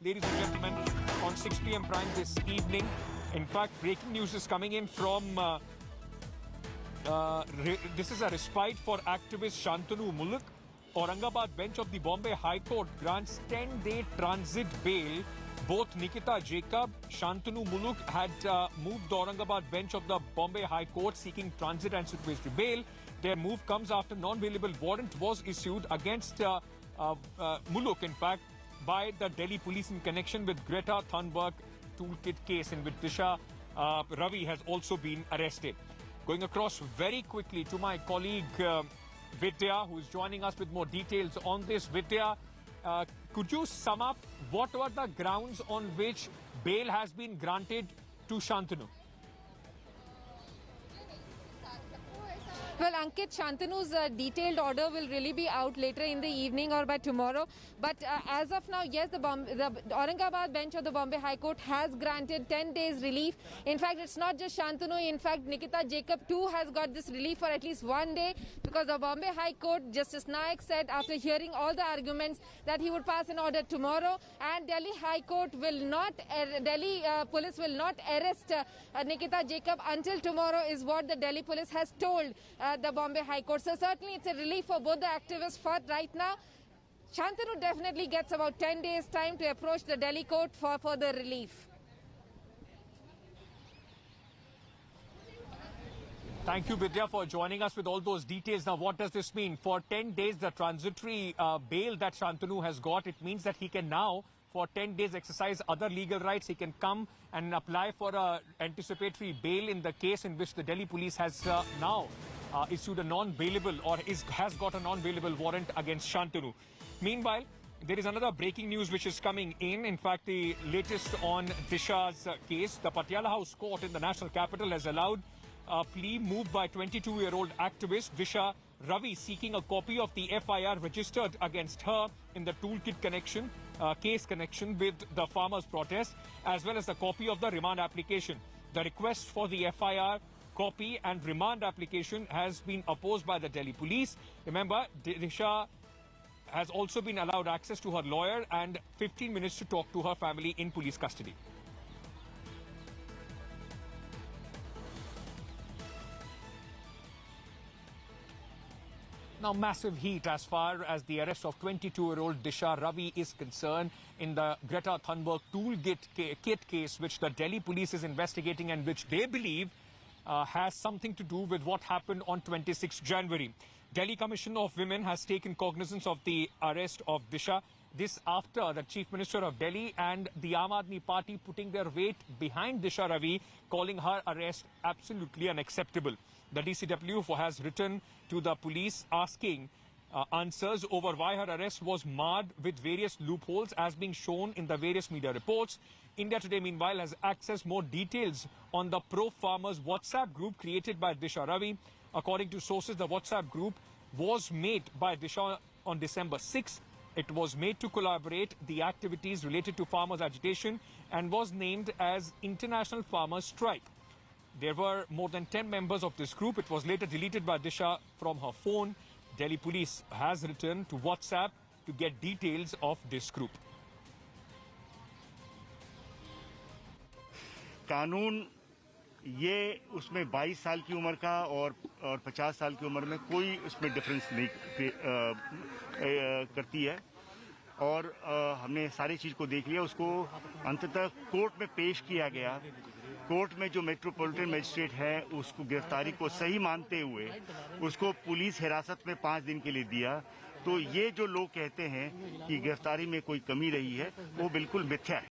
ladies and gentlemen, on 6 p.m. Prime this evening. In fact, breaking news is coming in from... this is a respite for activist Shantanu Muluk. Aurangabad bench of the Bombay High Court grants 10-day transit bail. Both Nikita Jacob, Shantanu Muluk had moved the Aurangabad bench of the Bombay High Court seeking transit and supervisory bail. Their move comes after non-bailable warrant was issued against Muluk, in fact, by the Delhi police in connection with Greta Thunberg toolkit case in which Disha Ravi has also been arrested. Going across very quickly to my colleague Vidya, who is joining us with more details on this. Vidya, could you sum up what were the grounds on which bail has been granted to Shantanu? Well, Ankit, Shantanu's detailed order will really be out later in the evening or by tomorrow. But as of now, yes, the Aurangabad bench of the Bombay High Court has granted 10 days relief. In fact, it's not just Shantanu. In fact, Nikita Jacob too has got this relief for at least 1 day, because the Bombay High Court, Justice Naik said after hearing all the arguments that he would pass an order tomorrow, and Delhi High Court will not, Delhi police will not arrest Nikita Jacob until tomorrow, is what the Delhi police has told the Bombay High Court. So certainly it's a relief for both the activists. For right now, Shantanu definitely gets about 10 days time to approach the Delhi court for further relief. Thank you, Vidya, for joining us with all those details. Now, what does this mean? For 10 days, the transitory bail that Shantanu has got, it means that he can now, for 10 days, exercise other legal rights. He can come and apply for an anticipatory bail in the case in which the Delhi police has now issued a non-bailable, or has got a non-bailable warrant against Shantanu. Meanwhile, there is another breaking news which is coming in. In fact, the latest on Disha's case. The Patiala House Court in the national capital has allowed a plea moved by 22-year-old activist Disha Ravi, seeking a copy of the FIR registered against her in the toolkit case connection with the farmers' protest, as well as a copy of the remand application. The request for the FIR copy and remand application has been opposed by the Delhi police. Remember, Disha has also been allowed access to her lawyer and 15 minutes to talk to her family in police custody. Now, massive heat as far as the arrest of 22-year-old Disha Ravi is concerned in the Greta Thunberg toolkit case, which the Delhi police is investigating and which they believe has something to do with what happened on 26 January. Delhi Commission of Women has taken cognizance of the arrest of Disha. This after the Chief Minister of Delhi and the Aam Aadmi Party putting their weight behind Disha Ravi, calling her arrest absolutely unacceptable. The DCW has written to the police asking answers over why her arrest was marred with various loopholes as being shown in the various media reports. India Today, meanwhile, has accessed more details on the pro-farmers WhatsApp group created by Disha Ravi. According to sources, the WhatsApp group was made by Disha on December 6th. It was made to collaborate the activities related to farmers' agitation and was named as International Farmers' Strike. There were more than 10 members of this group. It was later deleted by Disha from her phone. Delhi police has returned to WhatsApp to get details of this group. कानून ये उसमें 22 साल की उम्र का और 50 साल की उम्र में कोई उसमें डिफरेंस नहीं करती है, और हमने सारी चीज़ को देख लिया। उसको अंततः कोर्ट में पेश किया गया। कोर्ट में जो मेट्रोपॉलिटन मजिस्ट्रेट है उसको गिरफ्तारी को सही मानते हुए उसको पुलिस हिरासत में 5 दिन के लिए दिया। तो ये जो लोग कहते हैं कि गिरफ्तारी में कोई कमी रही है, वो बिल्कुल मिथ्या है।